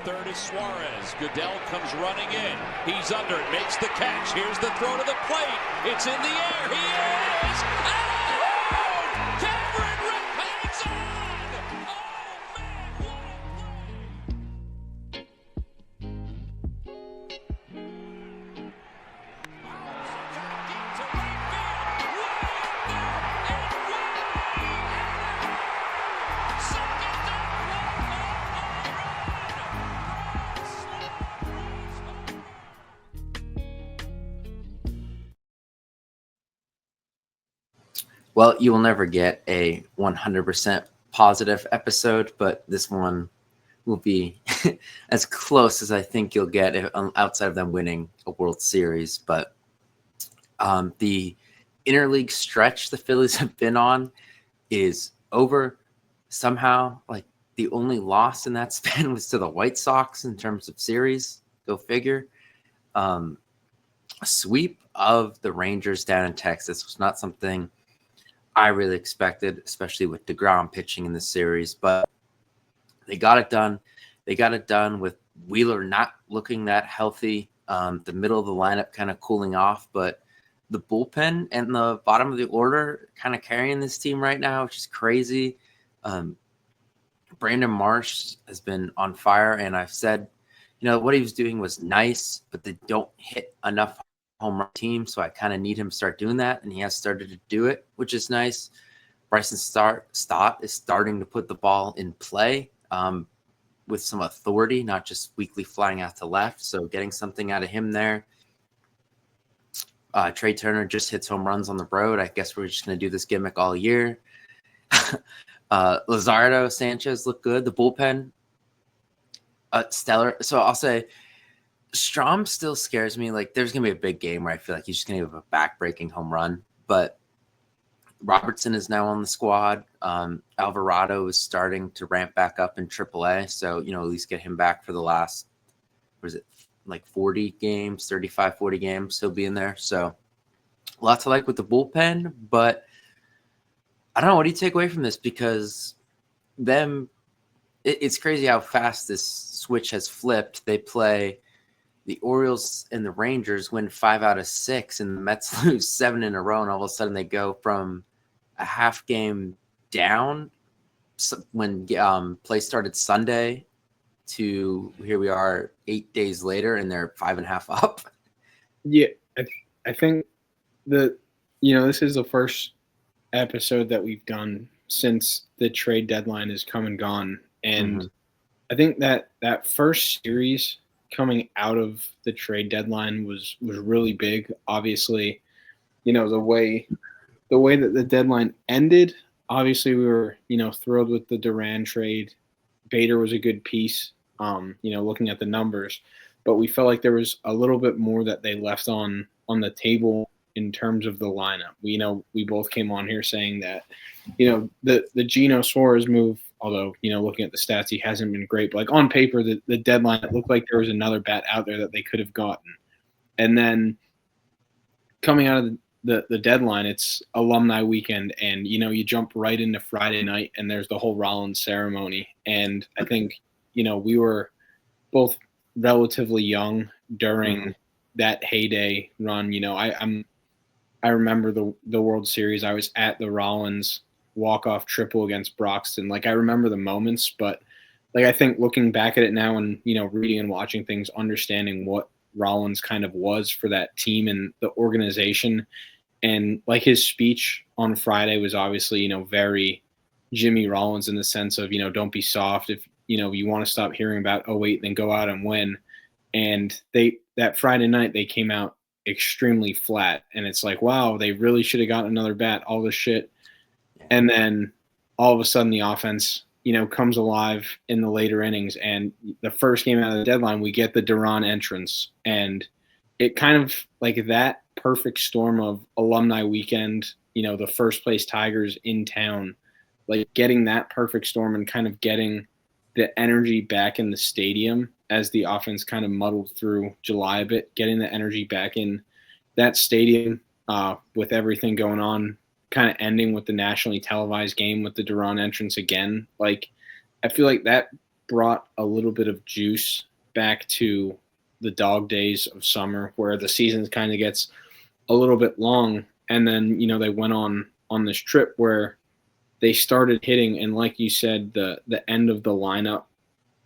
third is Suarez. Goodell comes running in. He's under it, makes the catch. Here's the throw to the plate. It's in the air. He is out! Cameron Rick hangs on! Oh, man, what a play! To right field, way up there, and way out! Second Well, you will never get a 100% positive episode, but this one will be as close as I think you'll get outside of them winning a World Series. But the interleague stretch the Phillies have been on is over. Somehow, like, the only loss in that span was to the White Sox in terms of series. Go figure. A sweep of the Rangers down in Texas was not something I really expected, especially with DeGrom pitching in the series, but they got it done. They got it done with Wheeler not looking that healthy, the middle of the lineup kind of cooling off, but the bullpen and the bottom of the order kind of carrying this team right now, which is crazy. Brandon Marsh has been on fire, and I've said, what he was doing was nice, but they don't hit enough home run team, so I kind of need him to start doing that, and he has started to do it, which is nice. Bryson Stott is starting to put the ball in play with some authority, not just weakly flying out to left, so getting something out of him there. Trey Turner just hits home runs on the road. I guess we're just going to do this gimmick all year. Luzardo, Sanchez look good. The bullpen, stellar. So I'll say Strom still scares me. Like, there's going to be a big game where I feel like he's just going to have a back-breaking home run. But Robertson is now on the squad. Alvarado is starting to ramp back up in AAA. So, at least get him back for the last, 40 games, 35, 40 games. He'll be in there. So, lots to like with the bullpen. But I don't know. What do you take away from this? Because it's crazy how fast this switch has flipped. They play the Orioles and the Rangers, win 5 out of 6, and the Mets lose 7 in a row, and all of a sudden they go from a half game down when play started Sunday to here we are 8 days later, and they're 5.5 up. Yeah, I think that this is the first episode that we've done since the trade deadline has come and gone, and I think that first series coming out of the trade deadline was really big. Obviously, the way that the deadline ended, obviously we were, thrilled with the Duran trade. Bader was a good piece, looking at the numbers, but we felt like there was a little bit more that they left on the table in terms of the lineup. We both came on here saying that, the Gino Suarez move, although, looking at the stats, he hasn't been great. But, on paper, the deadline, it looked like there was another bat out there that they could have gotten. And then coming out of the deadline, it's alumni weekend, and, you jump right into Friday night, and there's the whole Rollins ceremony. And I think, we were both relatively young during that heyday run. I remember the World Series. I was at the Rollins walk-off triple against Broxton. I remember the moments, but I think looking back at it now and, reading and watching things, understanding what Rollins kind of was for that team and the organization, and his speech on Friday was obviously, very Jimmy Rollins in the sense of, don't be soft. If, you want to stop hearing about 08, then go out and win. And that Friday night, they came out extremely flat, and it's wow, they really should have gotten another bat, all this shit. And then all of a sudden the offense, comes alive in the later innings. And the first game out of the deadline, we get the Duran entrance. And it kind of that perfect storm of alumni weekend, the first place Tigers in town, getting that perfect storm and kind of getting the energy back in the stadium as the offense kind of muddled through July a bit, getting the energy back in that stadium with everything going on, kind of ending with the nationally televised game with the Duran entrance again. I feel like that brought a little bit of juice back to the dog days of summer where the season kind of gets a little bit long. And then, they went on this trip where they started hitting. And like you said, the end of the lineup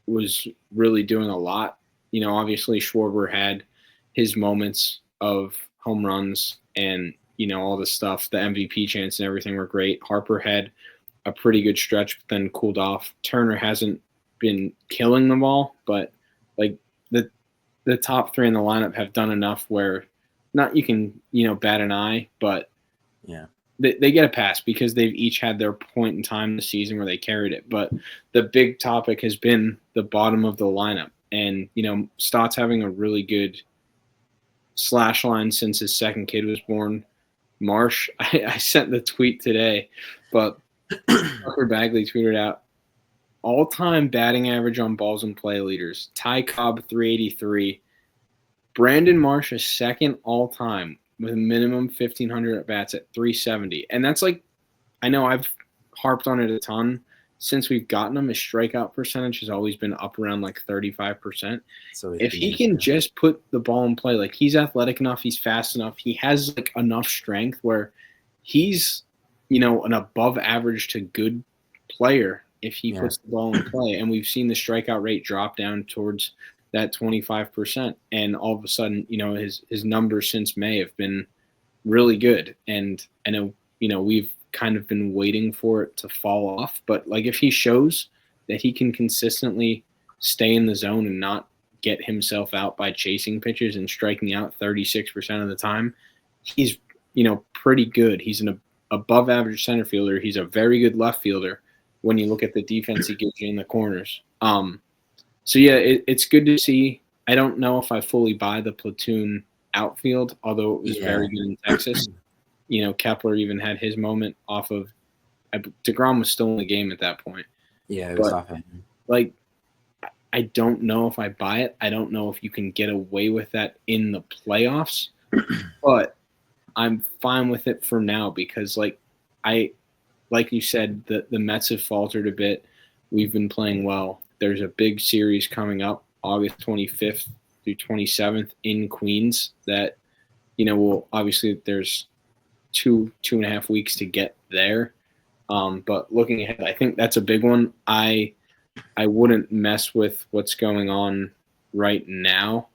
was really doing a lot. Obviously Schwarber had his moments of home runs and, all the stuff, the MVP chance and everything were great. Harper had a pretty good stretch, but then cooled off. Turner hasn't been killing the ball, but like the top three in the lineup have done enough where not you can, bat an eye, but yeah, they get a pass because they've each had their point in time this season where they carried it. But the big topic has been the bottom of the lineup. And, Stott's having a really good slash line since his second kid was born. Marsh, I sent the tweet today, but Tucker Bagley tweeted out, all-time batting average on balls in play leaders. Ty Cobb, 383. Brandon Marsh is second all-time with a minimum 1,500 at-bats at 370. And that's I know I've harped on it a ton since we've gotten him. His strikeout percentage has always been up around 35%. So if he can just put the ball in play, he's athletic enough, he's fast enough, he has enough strength where he's, an above average to good player if he puts the ball in play. And we've seen the strikeout rate drop down towards that 25%. And all of a sudden, his numbers since May have been really good. And I know, we've kind of been waiting for it to fall off. But if he shows that he can consistently stay in the zone and not get himself out by chasing pitches and striking out 36% of the time, he's, pretty good. He's an above average center fielder. He's a very good left fielder when you look at the defense he gives you in the corners. So yeah, it's good to see. I don't know if I fully buy the platoon outfield, although it was very good in Texas. Kepler even had his moment off of DeGrom was still in the game at that point. Yeah, it was off him. I don't know if I buy it. I don't know if you can get away with that in the playoffs, but I'm fine with it for now because like you said, the Mets have faltered a bit. We've been playing well. There's a big series coming up August 25th through 27th in Queens that, will obviously there's 2.5 weeks to get there. But looking ahead, I think that's a big one. I wouldn't mess with what's going on right now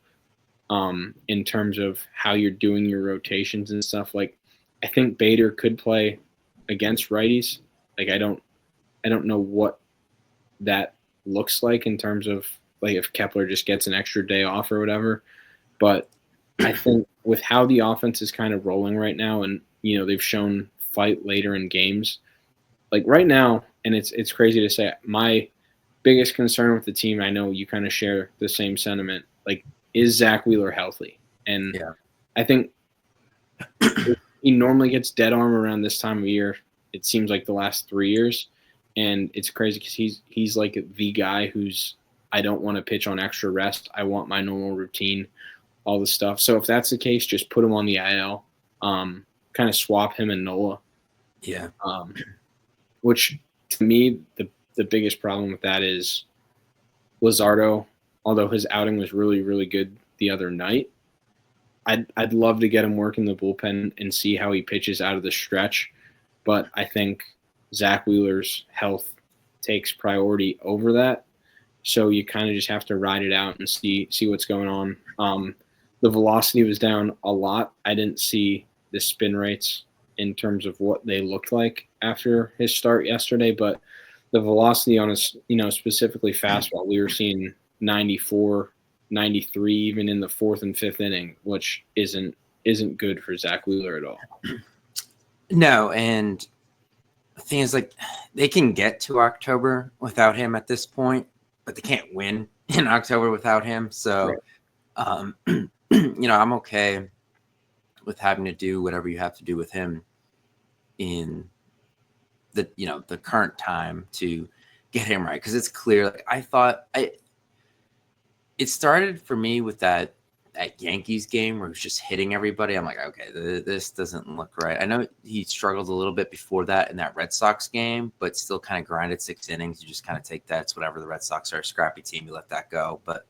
in terms of how you're doing your rotations and stuff. I think Bader could play against righties. I don't know what that looks like in terms of if Kepler just gets an extra day off or whatever. But I think with how the offense is kind of rolling right now and, they've shown fight later in games, right now, and it's crazy to say, my biggest concern with the team, I know you kind of share the same sentiment, is Zach Wheeler healthy? And I think he normally gets dead arm around this time of year. It seems like the last 3 years. And it's crazy because he's the guy who's, I don't want to pitch on extra rest. I want my normal routine, all the stuff. So if that's the case, just put him on the IL, kind of swap him and Nola. Yeah. Which to me, the biggest problem with that is Luzardo, although his outing was really, really good the other night, I'd love to get him working the bullpen and see how he pitches out of the stretch. But I think Zach Wheeler's health takes priority over that. So you kind of just have to ride it out and see what's going on. The velocity was down a lot. I didn't see the spin rates in terms of what they looked like after his start yesterday, but the velocity on his, specifically fastball, we were seeing 94, 93 even in the fourth and fifth inning, which isn't good for Zach Wheeler at all. No, and the thing is, they can get to October without him at this point, but they can't win in October without him. So, right. I'm okay with having to do whatever you have to do with him in the, the current time to get him right. Because it's clear, I thought it started for me with that that Yankees game where he was just hitting everybody. I'm like, okay, this doesn't look right. I know he struggled a little bit before that in that Red Sox game, but still kind of grinded 6 innings. You just kind of take that. It's whatever. The Red Sox are a scrappy team. You let that go. But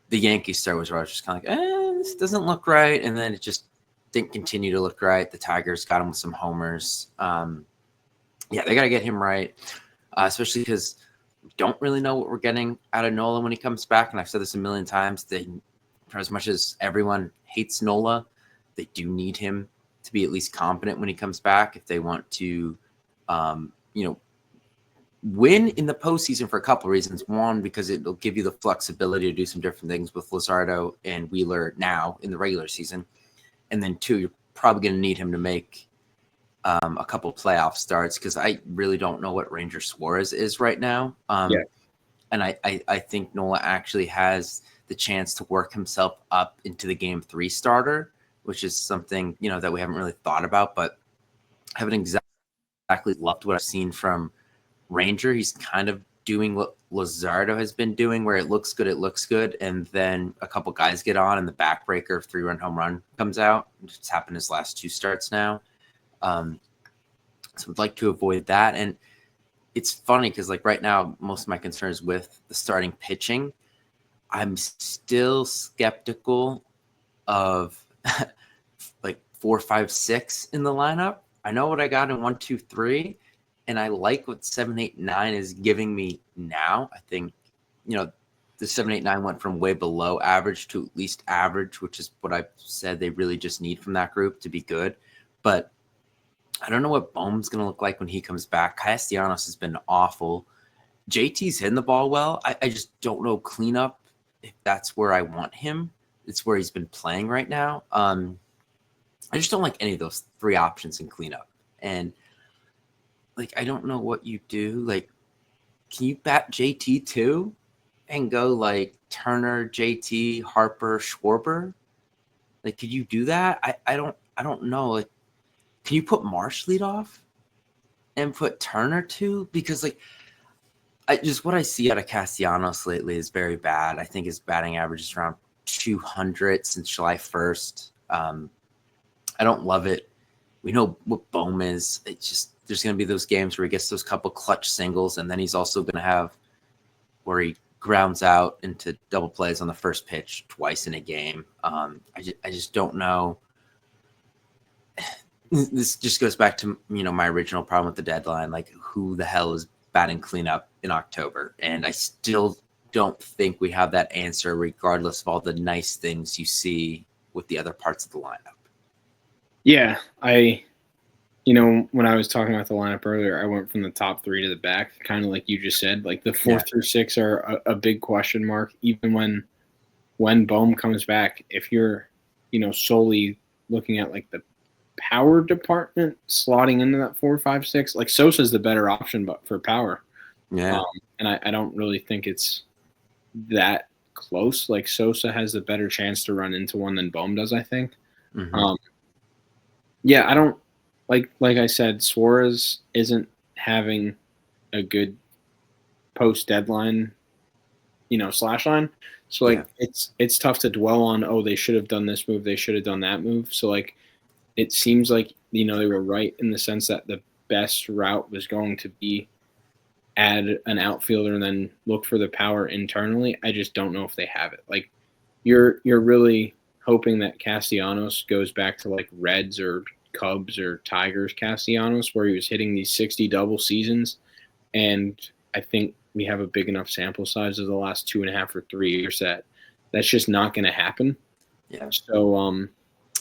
the Yankees start was where I was just kind of like, this doesn't look right. And then it just didn't continue to look right. The Tigers got him with some homers. Yeah, they got to get him right, especially because we don't really know what we're getting out of Nola when he comes back. And I've said this a million times. For as much as everyone hates Nola, they do need him to be at least competent when he comes back if they want to, win in the postseason for a couple of reasons. One, because it'll give you the flexibility to do some different things with Luzardo and Wheeler now in the regular season. And then 2, you're probably going to need him to make a couple playoff starts because I really don't know what Ranger Suarez is right now. And I think Nola actually has the chance to work himself up into the game 3 starter, which is something, that we haven't really thought about, but I haven't exactly loved what I've seen from Ranger. He's kind of doing what Luzardo has been doing, where it looks good, and then a couple guys get on and the backbreaker 3-run home run comes out. It's happened his last 2 starts now. So I'd like to avoid that. And it's funny because like right now, most of my concerns with the starting pitching, I'm still skeptical of like 4, 5, 6 in the lineup. I know what I got in 1, 2, 3. And I like what 7, 8, 9 is giving me now. I think, the 7, 8, 9 went from way below average to at least average, which is what I've said they really just need from that group to be good. But I don't know what Bohm's going to look like when he comes back. Castellanos has been awful. JT's hitting the ball well. I just don't know cleanup if that's where I want him. It's where he's been playing right now. I just don't like any of those 3 options in cleanup. And like, I don't know what you do. Like, can you bat JT too and go like Turner, JT, Harper, Schwarber? Like, could you do that? I don't know. Like, can you put Marsh lead off and put Turner too? Because like, what I see out of Castellanos lately is very bad. I think his batting average is around 200 since July 1st. I don't love it. We know what Bohm is. It's just, there's going to be those games where he gets those couple clutch singles, and then he's also going to have where he grounds out into double plays on the first pitch twice in a game. I just don't know. This just goes back to, my original problem with the deadline. Like, who the hell is batting cleanup in October? And I still don't think we have that answer, regardless of all the nice things you see with the other parts of the lineup. Yeah, when I was talking about the lineup earlier, I went from the top 3 to the back, kind of like you just said. Like the 4 through 6 are a big question mark. Even when Bohm comes back, if you're, solely looking at like the power department slotting into that 4, 5, 6, like Sosa's the better option, but for power. Yeah. And I don't really think it's that close. Like Sosa has a better chance to run into one than Bohm does, I think. Mm-hmm. I don't. Like I said, Suarez isn't having a good post-deadline, slash line. So, like, it's tough to dwell on, they should have done this move, they should have done that move. So, like, it seems like, they were right in the sense that the best route was going to be add an outfielder and then look for the power internally. I just don't know if they have it. Like, you're really hoping that Castellanos goes back to, like, Reds or Cubs or Tigers Castellanos, where he was hitting these 60 double seasons. And I think we have a big enough sample size of the last 2.5 or 3 years that that's just not going to happen. Yeah. So,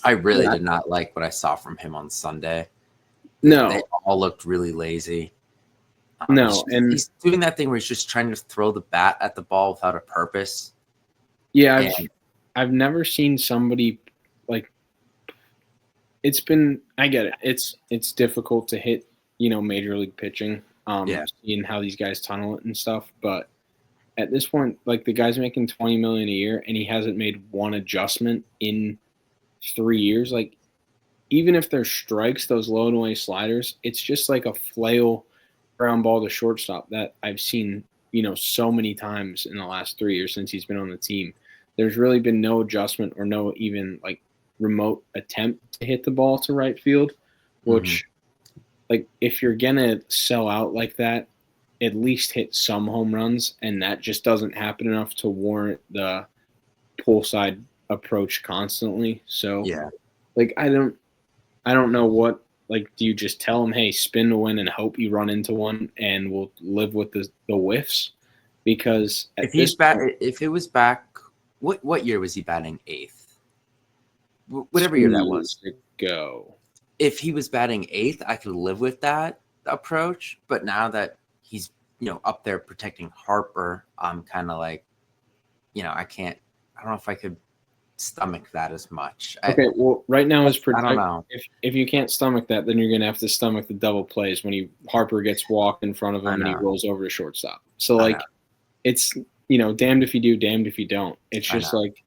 I really did not like what I saw from him on Sunday. No. They all looked really lazy. No. And he's doing that thing where he's just trying to throw the bat at the ball without a purpose. Yeah. I've never seen somebody like, I get it. It's difficult to hit, major league pitching, seeing how these guys tunnel it and stuff. But at this point, like, the guy's making $20 million a year and he hasn't made one adjustment in 3 years. Like, even if there's strikes, those low and away sliders, it's just like a flail ground ball to shortstop that I've seen, so many times in the last 3 years since he's been on the team. there's really been no adjustment or no even like remote attempt to hit the ball to right field, which like if you're gonna sell out like that, at least hit some home runs, and that just doesn't happen enough to warrant the pull side approach constantly. So Yeah. like I don't know what, like, do you just tell him, hey, spin to win and hope you run into one and we'll live with the whiffs? Because at this point, if it was back, what year was he batting eighth? Whatever 2 year that was. years ago. If he was batting eighth, I could live with that approach. But now that he's, up there protecting Harper, I'm kind of like, I don't know if I could stomach that as much. Okay, well, right now is I don't know. If you can't stomach that, then you're gonna have to stomach the double plays when Harper gets walked in front of him and he rolls over to shortstop. So like, it's damned if you do, damned if you don't. It's just like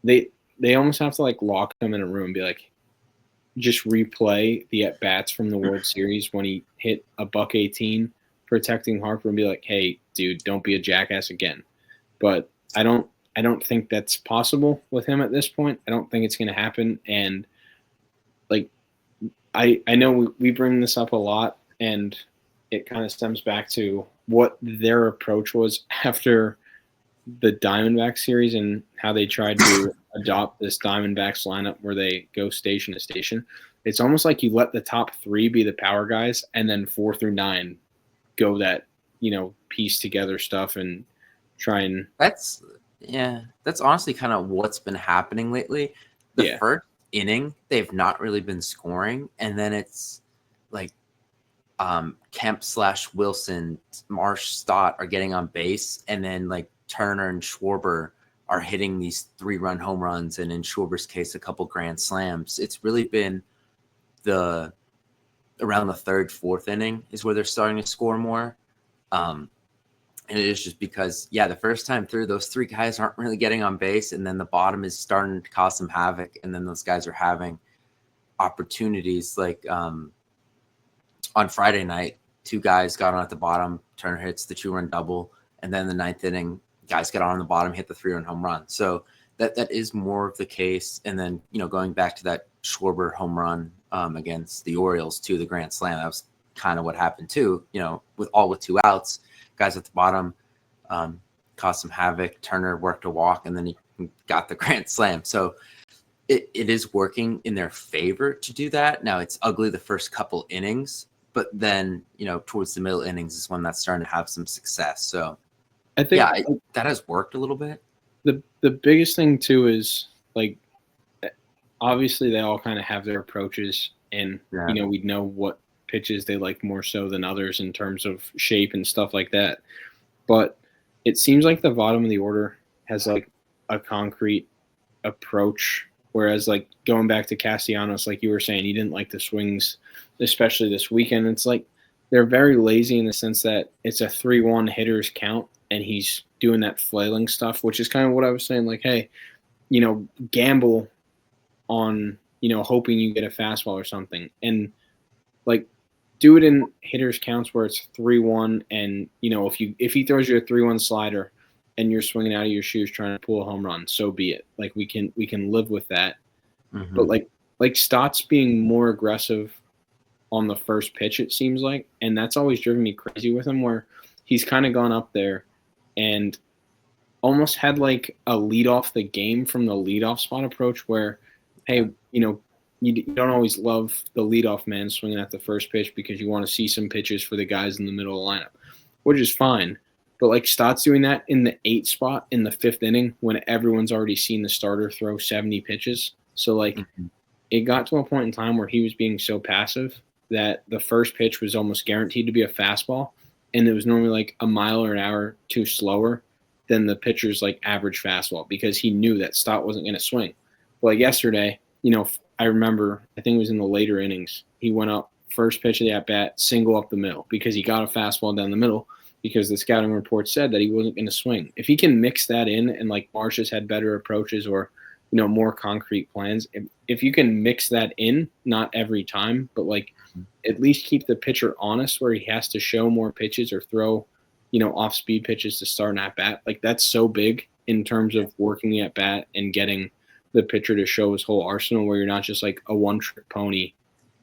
they almost have to like lock him in a room and be like, just replay the at bats from the World Series when he hit a $118 protecting Harper and be like, hey, dude, don't be a jackass again. But I don't think that's possible with him at this point. I don't think it's going to happen. And like, I know we bring this up a lot, and it kind of stems back to what their approach was after the Diamondbacks series and how they tried to adopt this Diamondbacks lineup where they go station to station. It's almost like you let the top 3 be the power guys, and then 4 through 9 go that, piece together stuff and try and. That's honestly kind of what's been happening lately. The first inning, they've not really been scoring, and then it's like Kemp / Wilson, Marsh, Stott are getting on base, and then like Turner and Schwarber are hitting these 3-run home runs, and in Schwarber's case, a couple grand slams. It's really been around the 3rd, 4th inning is where they're starting to score more. And it is just because, the first time through, those 3 guys aren't really getting on base, and then the bottom is starting to cause some havoc, and then those guys are having opportunities. Like on Friday night, 2 guys got on at the bottom, Turner hits the 2-run double, and then the 9th inning, guys got on the bottom, hit the 3-run home run. So that is more of the case. And then, going back to that Schwarber home run against the Orioles to the grand slam, that was kind of what happened too, with 2 outs, guys at the bottom caused some havoc. Turner worked a walk, and then he got the grand slam. So it is working in their favor to do that. Now it's ugly the first couple innings, but then, towards the middle innings is when that's starting to have some success. So I think that has worked a little bit. The biggest thing too is like, obviously they all kind of have their approaches, and we know what pitches they like more so than others in terms of shape and stuff like that. But it seems like the bottom of the order has like a concrete approach, whereas like going back to Castellanos, like you were saying, he didn't like the swings, especially this weekend. It's like they're very lazy in the sense that it's a 3-1 hitters count, and he's doing that flailing stuff, which is kind of what I was saying. Like, hey, gamble on, hoping you get a fastball or something. And like, do it in hitters counts where it's 3-1. And, if he throws you a 3-1 slider and you're swinging out of your shoes trying to pull a home run, so be it. Like, we can live with that. Mm-hmm. But like Stott's being more aggressive on the first pitch, it seems like. And that's always driven me crazy with him, where he's kind of gone up there and almost had like a lead off the game from the leadoff spot approach where, hey, you don't always love the leadoff man swinging at the first pitch because you want to see some pitches for the guys in the middle of the lineup, which is fine. But like Stott's doing that in the 8th spot in the 5th inning when everyone's already seen the starter throw 70 pitches. So like it got to a point in time where he was being so passive that the first pitch was almost guaranteed to be a fastball. And it was normally like a mile or an hour too slower than the pitcher's like average fastball because he knew that Stott wasn't going to swing. Well, like yesterday, I remember, I think it was in the later innings, he went up first pitch of the at-bat, single up the middle because he got a fastball down the middle because the scouting report said that he wasn't going to swing. If he can mix that in and like Marsh has had better approaches or, more concrete plans, if you can mix that in, not every time, but like at least keep the pitcher honest where he has to show more pitches or throw, off-speed pitches to start an at-bat. Like that's so big in terms of working the at bat and getting the pitcher to show his whole arsenal, where you're not just like a one-trick pony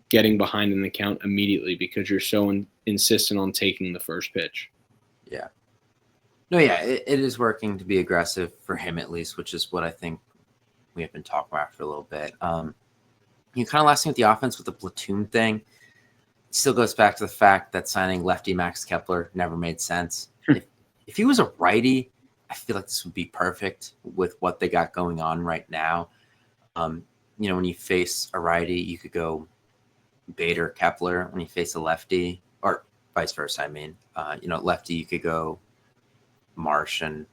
getting behind in the count immediately because you're so insistent on taking the first pitch. Yeah. No, yeah, it is working to be aggressive for him at least, which is what I think we have been talking about for a little bit. You kind of last thing with the offense with the platoon thing, it still goes back to the fact that signing lefty Max Kepler never made sense. If he was a righty, I feel like this would be perfect with what they got going on right now. When you face a righty, you could go Bader, Kepler. When you face a lefty, or vice versa, I mean, lefty, you could go Marsh, and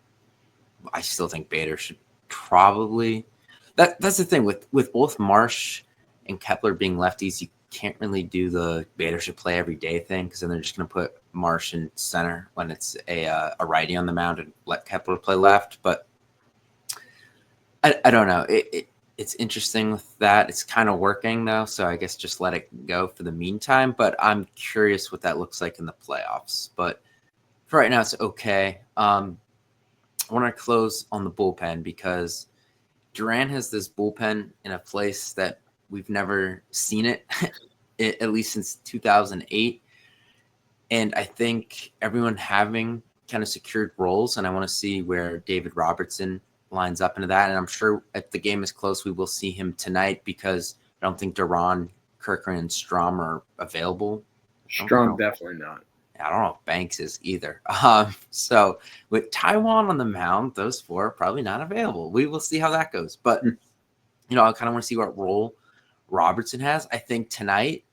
I still think Bader should probably. That's the thing with both Marsh and Kepler being lefties, you can't really do the Bader should play every day thing, because then they're just going to put Marsh in center when it's a righty on the mound and let Kepler play left. But I don't know. It's interesting with that. It's kind of working though, so I guess just let it go for the meantime. But I'm curious what that looks like in the playoffs. But for right now, it's okay. I want to close on the bullpen because Duran has this bullpen in a place that we've never seen it, at least since 2008. And I think everyone having kind of secured roles, and I want to see where David Robertson lines up into that. And I'm sure if the game is close, we will see him tonight, because I don't think Duran, Kirkland, and Strom are available. Strom definitely not. I don't know if Banks is either. So with Taiwan on the mound, those four are probably not available. We will see how that goes. But, I kind of want to see what role Robertson has. I think tonight,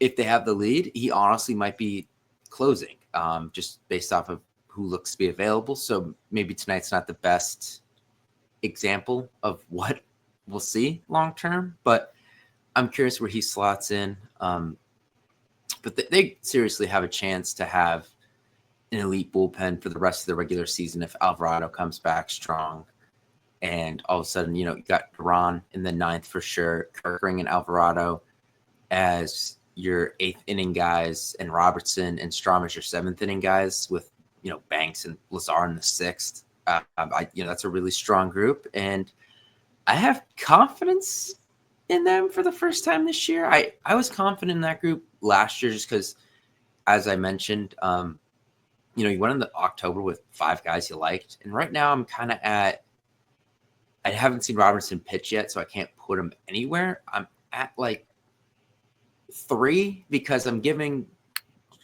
if they have the lead, he honestly might be closing, just based off of who looks to be available. So maybe tonight's not the best example of what we'll see long term, but I'm curious where he slots in. But they seriously have a chance to have an elite bullpen for the rest of the regular season if Alvarado comes back strong. And all of a sudden, you got Duran in the ninth for sure, Kirkring and Alvarado as your eighth inning guys, and Robertson and Strom as your seventh inning guys, with Banks and Lazar in the sixth. That's a really strong group, and I have confidence in them for the first time this year. I was confident in that group last year just because, as I mentioned, you went into October with 5 guys you liked, and right now I'm kind of I haven't seen Robertson pitch yet, so I can't put him anywhere. I'm at like 3 because I'm giving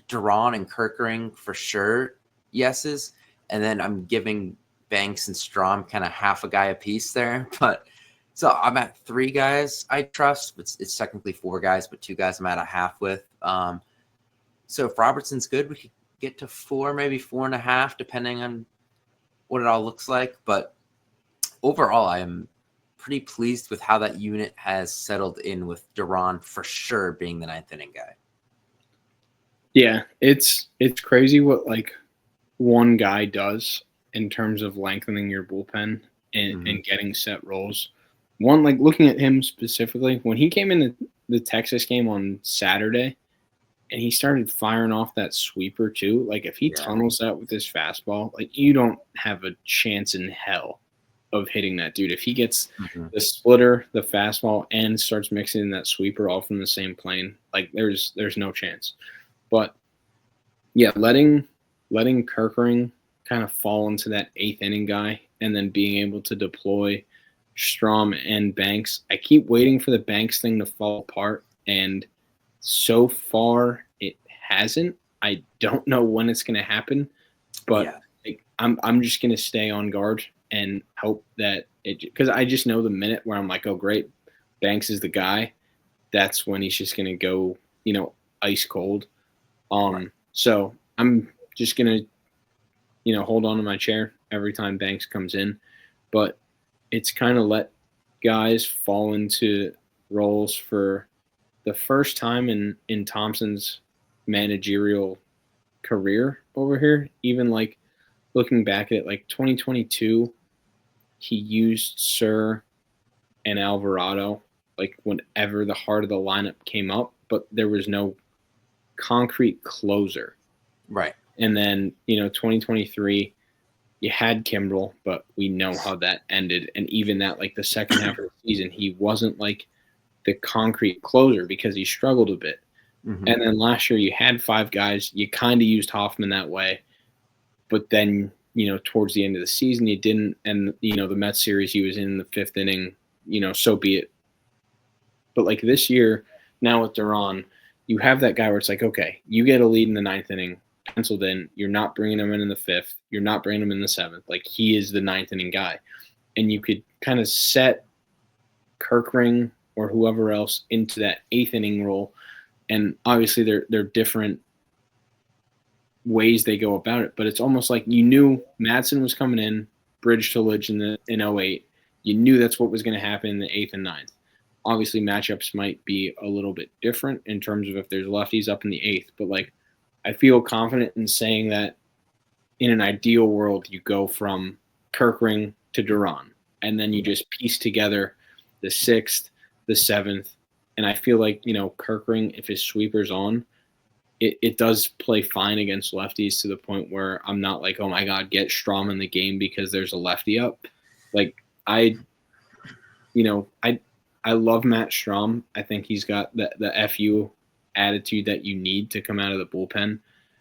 Duran and Kirkring for sure yeses, and then I'm giving Banks and Strom kind of half a guy a piece there. But so I'm at 3 guys I trust. It's technically 4 guys, but 2 guys I'm at a half with. So if Robertson's good, we could get to 4, maybe 4.5, depending on what it all looks like. But overall, I am pretty pleased with how that unit has settled in, with Duran for sure being the 9th inning guy. Yeah, it's crazy what like one guy does in terms of lengthening your bullpen and getting set roles. One, like looking at him specifically, when he came in the Texas game on Saturday and he started firing off that sweeper too, like if he tunnels that with his fastball, like you don't have a chance in hell of hitting that dude. If he gets the splitter, the fastball, and starts mixing in that sweeper all from the same plane, like there's no chance. But yeah, letting Kirkring kind of fall into that 8th inning guy and then being able to deploy Strom and Banks. I keep waiting for the Banks thing to fall apart, and so far it hasn't. I don't know when it's going to happen, but I'm just going to stay on guard and hope that because I just know the minute where I'm like, oh great, Banks is the guy, that's when he's just going to go, ice cold. So I'm just going to, hold on to my chair every time Banks comes in. But it's kind of let guys fall into roles for the first time in Thompson's managerial career over here. Even like looking back at it, like 2022, he used Sir and Alvarado like whenever the heart of the lineup came up, but there was no concrete closer. Right. And then, 2023, you had Kimbrel, but we know how that ended. And even that, like the second half of the season, he wasn't like the concrete closer because he struggled a bit. Mm-hmm. And then last year you had 5 guys. You kind of used Hoffman that way. But then, towards the end of the season, you didn't. And, the Mets series, he was in the 5th inning, so be it. But like this year, now with Duran, you have that guy where it's like, okay, you get a lead in the 9th inning, penciled in. You're not bringing him in the 5th. You're not bringing him in the 7th. Like he is the 9th inning guy. And you could kind of set Kirkring or whoever else into that 8th inning role. And obviously they're different ways they go about it, but it's almost like you knew Madsen was coming in, bridge to Lidge in 08. You knew that's what was going to happen in the 8th and 9th. Obviously, matchups might be a little bit different in terms of if there's lefties up in the 8th, but like I feel confident in saying that in an ideal world, you go from Kirkring to Duran, and then you just piece together the 6th, the 7th, and I feel like, Kirkring, if his sweeper's on, it does play fine against lefties to the point where I'm not like, oh my God, get Strom in the game because there's a lefty up. Like I love Matt Strom. I think he's got the FU attitude that you need to come out of the bullpen.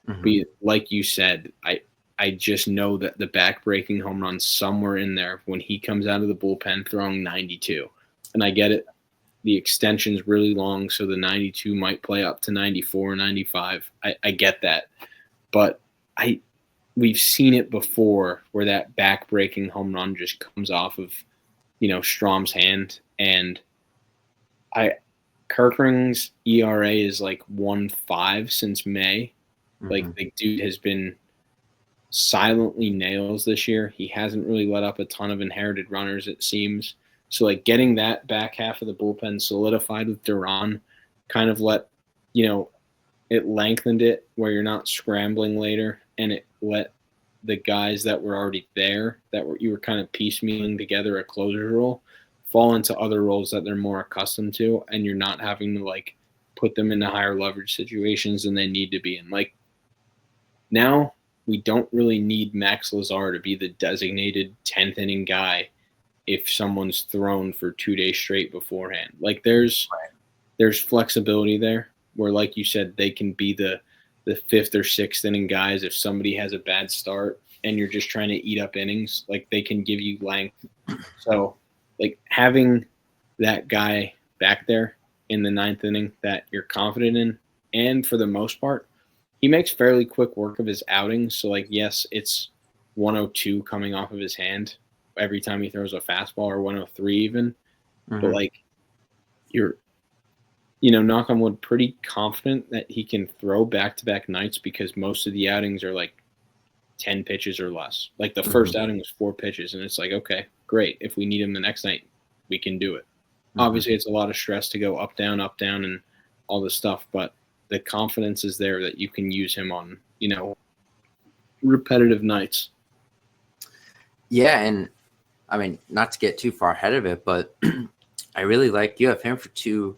Mm-hmm. But like you said, I just know that the back-breaking home run somewhere in there when he comes out of the bullpen throwing 92. And I get it. The extension's really long, so the 92 might play up to 94, 95. I get that. But we've seen it before where that back-breaking home run just comes off of, Strom's hand. And Kirkring's ERA is like 1.5 since May. Mm-hmm. Like the dude has been silently nails this year. He hasn't really let up a ton of inherited runners, it seems. So, like, getting that back half of the bullpen solidified with Duran kind of let, it lengthened it where you're not scrambling later, and it let the guys that were already there, you were kind of piecemealing together a closer role, fall into other roles that they're more accustomed to, and you're not having to, like, put them into higher leverage situations than they need to be in. Like, now we don't really need Max Lazar to be the designated 10th inning guy if someone's thrown for 2 days straight beforehand. Like there's flexibility there where, like you said, they can be the 5th or 6th inning guys if somebody has a bad start and you're just trying to eat up innings. Like they can give you length. So like having that guy back there in the 9th inning that you're confident in, and for the most part, he makes fairly quick work of his outings. So like, yes, it's 102 coming off of his hand every time he throws a fastball, or 103 even. Mm-hmm. But like you're, knock on wood, pretty confident that he can throw back-to-back nights because most of the outings are like 10 pitches or less. Like the first outing was 4 pitches, and it's like, okay, great. If we need him the next night, we can do it. Mm-hmm. Obviously, it's a lot of stress to go up, down, and all this stuff, but the confidence is there that you can use him on, repetitive nights. Yeah, and I mean, not to get too far ahead of it, but I really like you have him for 2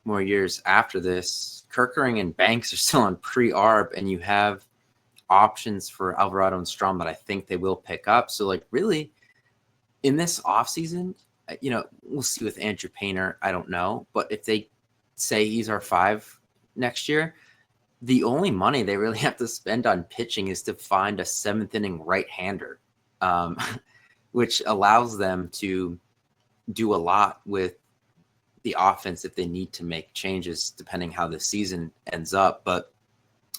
more years after this. Kirkering and Banks are still on pre-ARB, and you have options for Alvarado and Strom that I think they will pick up. So, like, really, in this offseason, we'll see with Andrew Painter. I don't know. But if they say he's our 5 next year, the only money they really have to spend on pitching is to find a 7th inning right-hander. Which allows them to do a lot with the offense if they need to make changes depending how the season ends up. But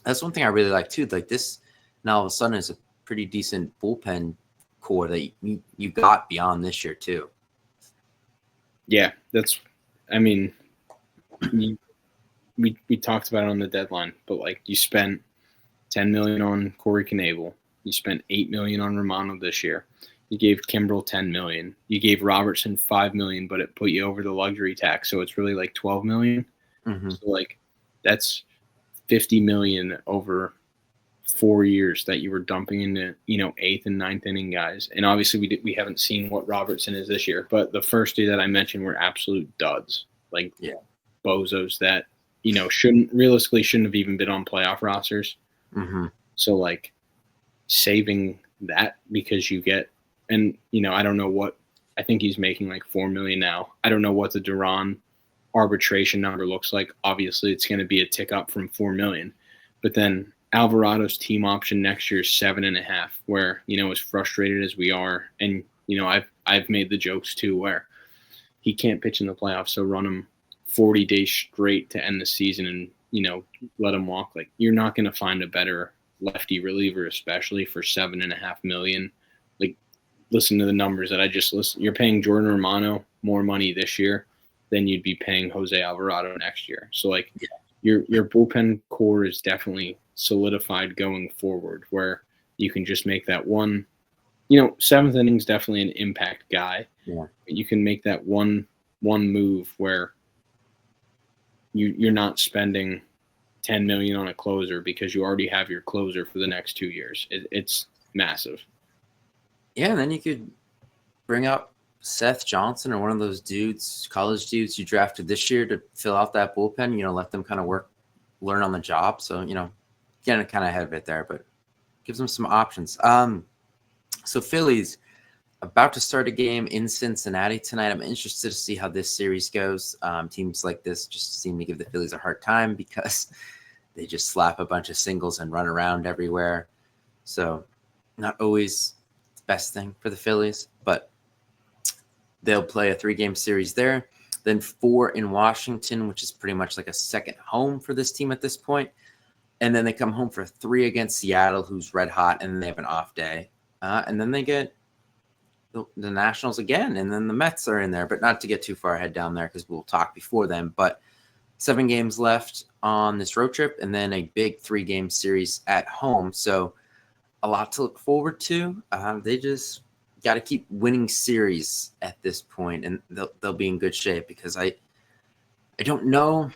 that's one thing I really like too. Like this now all of a sudden is a pretty decent bullpen core that you got beyond this year too. Yeah, we talked about it on the deadline, but like you spent $10 million on Corey Knebel. You spent $8 million on Romano this year. You gave Kimbrel $10 million. You gave Robertson $5 million, but it put you over the luxury tax, so it's really like $12 million. Mm-hmm. So like that's $50 million over 4 years that you were dumping into 8th and 9th inning guys. And obviously we haven't seen what Robertson is this year, but the first 2 that I mentioned were absolute duds, like bozos that shouldn't have even been on playoff rosters. Mm-hmm. So like saving that because you get, and I don't know what, I think he's making like $4 million now. I don't know what the Duran arbitration number looks like. Obviously, it's going to be a tick up from $4 million, but then Alvarado's team option next year is 7.5. Where as frustrated as we are, and I've made the jokes too, where he can't pitch in the playoffs, so run him 40 days straight to end the season, and let him walk. Like, you're not going to find a better lefty reliever, especially for $7.5 million. Like, listen to the numbers that I just listed. You're paying Jordan Romano more money this year than you'd be paying Jose Alvarado next year. So like, your bullpen core is definitely solidified going forward, where you can just make that one. Seventh inning is definitely an impact guy. Yeah, you can make that one move where you're not spending $10 million on a closer because you already have your closer for the next 2 years. It's massive. Yeah, and then you could bring up Seth Johnson or one of those dudes, college dudes you drafted this year to fill out that bullpen, let them kind of learn on the job. So, getting kind of ahead of it there, but gives them some options. So Phillies about to start a game in Cincinnati tonight. I'm interested to see how this series goes. Teams like this just seem to give the Phillies a hard time because they just slap a bunch of singles and run around everywhere. So not always the best thing for the Phillies, but they'll play a 3-game series there. Then 4 in Washington, which is pretty much like a second home for this team at this point. And then they come home for 3 against Seattle, who's red hot, and then they have an off day. And then they get the Nationals again, and then the Mets are in there, but not to get too far ahead down there because we'll talk before them. But 7 games left on this road trip, and then a big 3-game series at home. So a lot to look forward to. They just got to keep winning series at this point, and they'll be in good shape because I don't know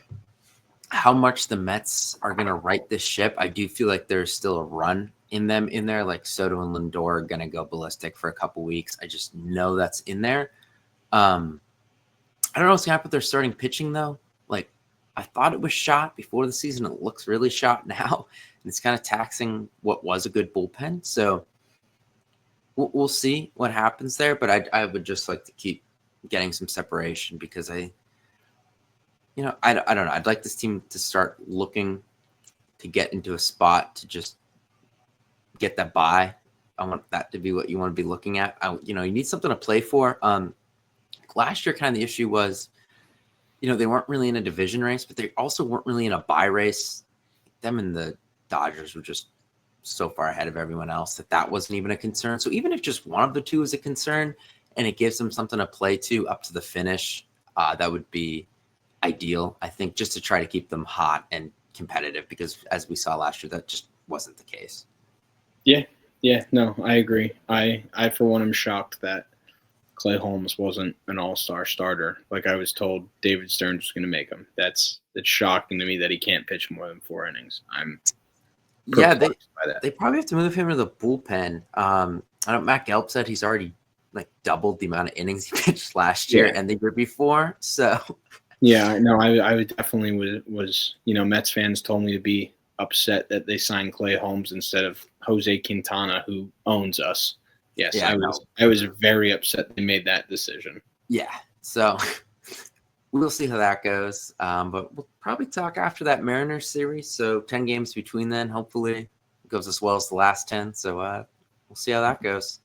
how much the Mets are going to right this ship. I do feel like there's still a run in them in there. Like Soto and Lindor are going to go ballistic for a couple weeks. I just know that's in there. I don't know what's going to happen with their starting pitching, though. Like, I thought it was shot before the season. It looks really shot now. And it's kind of taxing what was a good bullpen. So we'll see what happens there. But I would just like to keep getting some separation because I don't know. I'd like this team to start looking to get into a spot to just get that bye. I want that to be what you want to be looking at. You need something to play for. Last year, kind of the issue was, they weren't really in a division race, but they also weren't really in a bye race. Them and the Dodgers were just so far ahead of everyone else that wasn't even a concern. So even if just one of the two is a concern and it gives them something to play to up to the finish, that would be ideal, I think, just to try to keep them hot and competitive, because as we saw last year, that just wasn't the case. Yeah, no, I agree. I for one am shocked that Clay Holmes wasn't an all-star starter. Like I was told David Stearns was going to make him. It's shocking to me that he can't pitch more than 4 innings. I'm perplexed by that. They probably have to move him to the bullpen. I know Matt Gelb said he's already like doubled the amount of innings he pitched last year and the year before. So yeah, no, I would definitely was Mets fans told me to be upset that they signed Clay Holmes instead of Jose Quintana, who owns us. Yes, yeah, I was very upset they made that decision. Yeah, so we'll see how that goes. But we'll probably talk after that Mariners series. So 10 games between then. Hopefully it goes as well as the last 10. So we'll see how that goes.